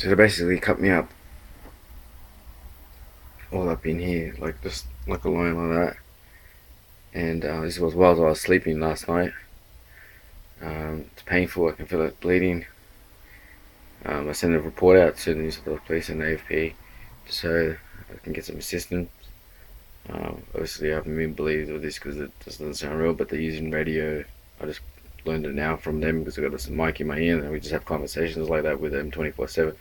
So they basically cut me up all up in here, like just like a line like that. And this was while I was sleeping last night. It's painful. I can feel it bleeding. I sent a report out to the New South Wales Police and AFP so I can get some assistance. Obviously, I haven't been believed with this because it just doesn't sound real, but they're using radio. I just learned it now from them because I got some mic in my ear and we just have conversations like that with them 24/7.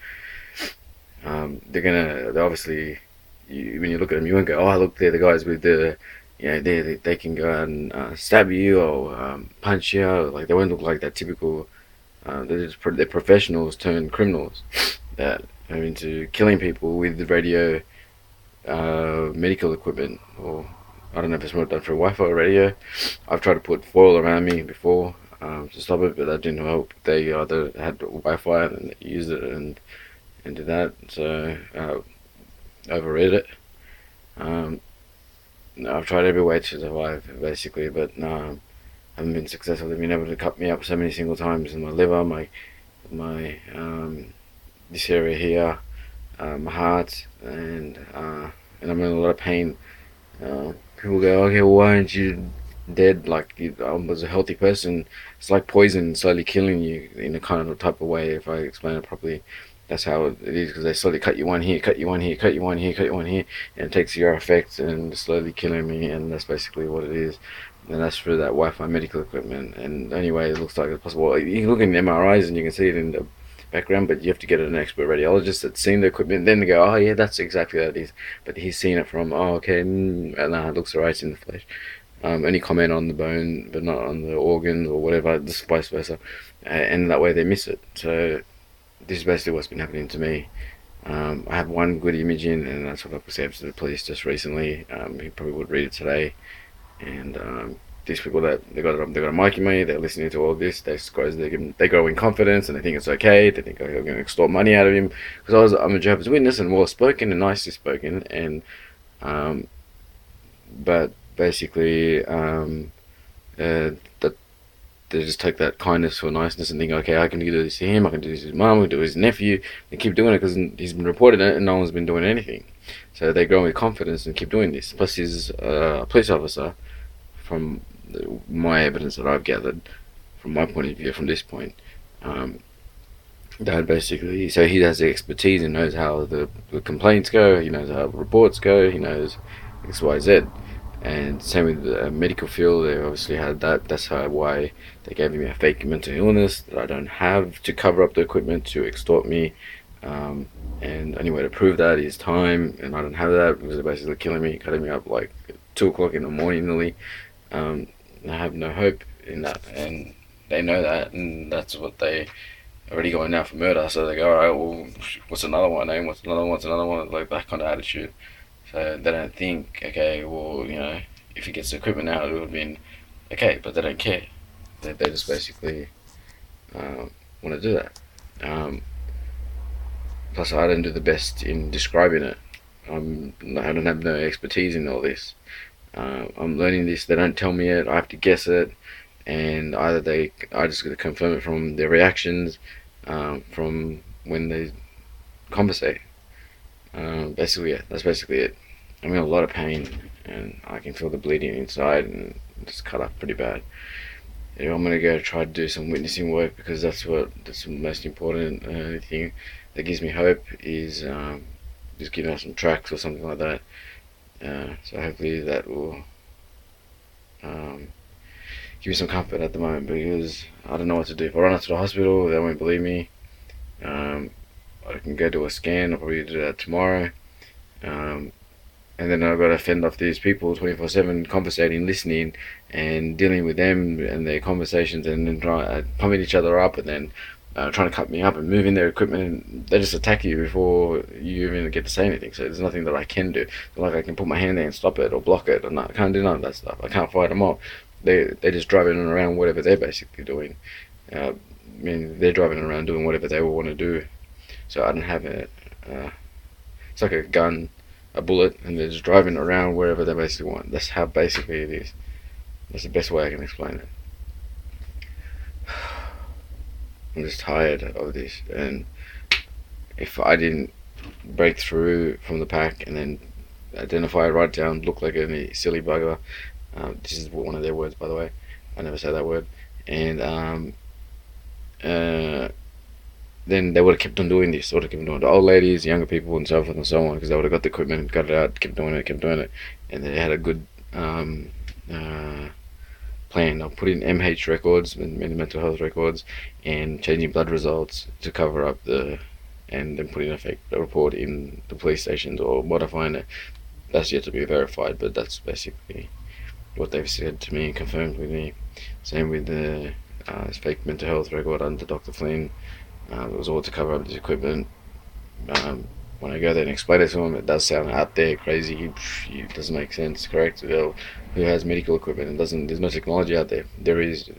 They're obviously, when you look at them, you won't go, oh, look, they're the guys with the, they can go out and stab you or punch you. Like, they won't look like that typical, they're professionals turned criminals that are into killing people with the radio medical equipment, or I don't know if it's more done for Wi-Fi or radio. I've tried to put foil around me before to stop it, but that didn't help. They either had Wi-Fi and used it and did that, so overrid it. Um, I've tried every way to survive, basically, but no, I haven't been successful. They've been able to cut me up so many single times in my liver, my this area here, my heart, and I'm in a lot of pain. People go, okay, well, why aren't you dead? Like I was a healthy person. It's like poison slowly killing you in a kind of a type of way. If I explain it properly, that's how it is because they slowly cut you one here, cut you one here, cut you one here, cut you one here, and it takes your effect and slowly killing me. And that's basically what it is. And that's through that Wi-Fi medical equipment. And the only way it looks like it's possible, you can look in MRIs and you can see it in the background, but you have to get an expert radiologist that's seen the equipment, then they go, oh yeah, that's exactly what it is. But he's seen it from, oh okay, and it looks alright in the flesh. Only comment on the bone, but not on the organs or whatever, just vice versa. And that way they miss it. So this is basically what's been happening to me. I have one good imaging, and that's what I said to the police just recently. He probably would read it today. And these people that they got a mic in me, they're listening to all this. They go in confidence and they think it's okay. They think I'm going to extort money out of him because I'm a Jehovah's Witness and well spoken and nicely spoken, and but basically that they just take that kindness for niceness and think, okay, I can do this to him, I can do this to his mum, I can do his nephew, and keep doing it because he's been reported it and no one's been doing anything. So they grow with confidence and keep doing this. Plus, he's a police officer from my evidence that I've gathered, from my point of view, from this point, that basically, so he has the expertise and knows how the complaints go, he knows how the reports go, he knows X, Y, Z. And same with the medical field, they obviously had that. That's why they gave me a fake mental illness that I don't have to cover up the equipment to extort me. And the only way to prove that is time, and I don't have that because they're basically killing me, cutting me up like 2 o'clock in the morning nearly. I have no hope in that, and they know that, and that's what they already going out for murder. So they go, all right, well, what's another one? Eh? What's another one? What's another one? Like that kind of attitude. So they don't think, okay, well, if he gets the equipment out, it would have been okay, but they don't care. They just basically want to do that. Plus, I don't do the best in describing it. I don't have no expertise in all this. I'm learning this. They don't tell me it. I have to guess it, and I just got to confirm it from their reactions, from when they conversate. Basically, yeah, that's basically it. I'm in a lot of pain, and I can feel the bleeding inside, and it's cut up pretty bad. I'm gonna go try to do some witnessing work because that's the most important thing that gives me hope is just giving out some tracks or something like that. So hopefully that will um, give me some comfort at the moment because I don't know what to do. If I run up to the hospital, they won't believe me. I can go do a scan. I'll probably do that tomorrow. And then I've got to fend off these people 24/7, conversating, listening, and dealing with them and their conversations, and then pumping each other up, and then trying to cut me up and moving their equipment. And they just attack you before you even get to say anything. So there's nothing that I can do. Like I can put my hand there and stop it or block it, and I can't do none of that stuff. I can't fight them off. They're just driving around whatever they're basically doing. I mean, they're driving around doing whatever they want to do. So I don't have it. It's like a gun, a bullet, and they're just driving around wherever they basically want. That's how basically it is. That's the best way I can explain it. I'm just tired of this, and if I didn't break through from the pack and then identify, write down, look like a silly bugger. This is one of their words, by the way. I never say that word. And uh, then they would have kept on doing this. They would have kept on doing it. The old ladies, younger people, and so forth and so on, because they would have got the equipment, got it out, kept doing it, and they had a good um, uh, plan. They'll put in MH records, mental health records, and changing blood results to cover up and then put in effect a report in the police stations or modifying it. That's yet to be verified, but that's basically what they've said to me and confirmed with me. Same with the fake mental health record under Dr. Flynn. It was all to cover up this equipment. Um, when I go there and explain it to them, it does sound out there, crazy. It doesn't make sense, correct? Well, who has medical equipment? It doesn't. There's no technology out there. There is.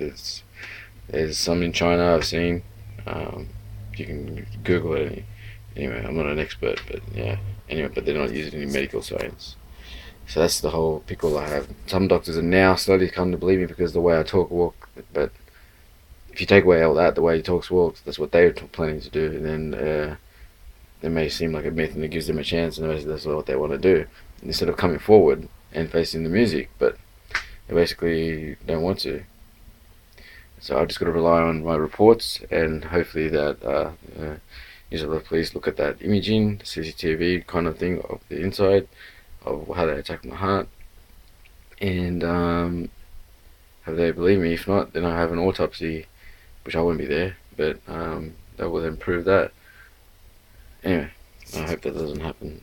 There's some in China I've seen. Um, you can Google it. Anyway, I'm not an expert, but yeah. Anyway, but they're not using any medical science. So that's the whole pickle I have. Some doctors are now slowly coming to believe me because of the way I talk, walk. But if you take away all that, the way he talks, walks, that's what they're planning to do. And then it may seem like a myth and it gives them a chance, and that's what they want to do. Instead of coming forward and facing the music, but they basically don't want to. So I've just got to rely on my reports and hopefully that New South Wales Police look at that imaging, CCTV kind of thing of the inside of how they attacked my heart, and have they believe me. If not, then I have an autopsy, which I won't be there, but that will then prove that. Anyway, I hope that doesn't happen.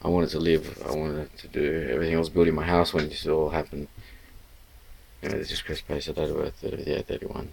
I wanted to live. I wanted to do everything. I was building my house when this all happened. Anyway, this is Chris Pace at Adworth, 31.